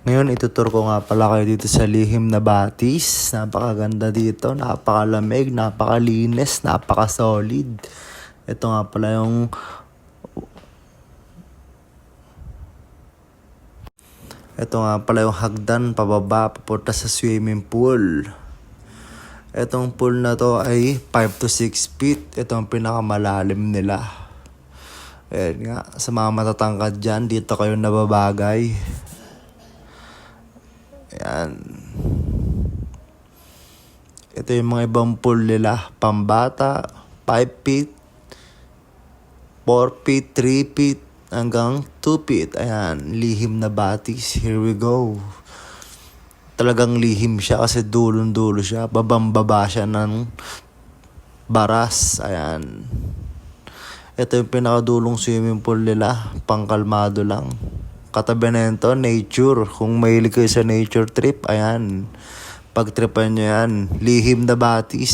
Ngayon, ituturo ko nga pala kayo dito sa Lihim na Batis. Napakaganda dito, napakalamig, napakalinis, napaka-solid. Ito nga pala yung hagdan pababa papunta sa swimming pool. Itong pool na to ay 5 to 6 feet. Ito ang pinakamalalim nila. Ayan nga, sa mga matatangkad dyan, dito kayo nababagay. Ayan. Ito yung mga ibang pool nila. Pambata, 5 feet, 4 feet, 3 feet, hanggang 2 feet. Ayan, Lihim na Batis. Here we go. Talagang lihim siya kasi dulong-dulo siya. Babang-baba siya ng baras. Ayan. Ito yung pinakadulong swimming pool nila. Pangkalmado lang. Katabi na ito, nature. Kung mahilig kayo sa nature trip, ayan. Pagtripan nyo yan. Lihim na Batis.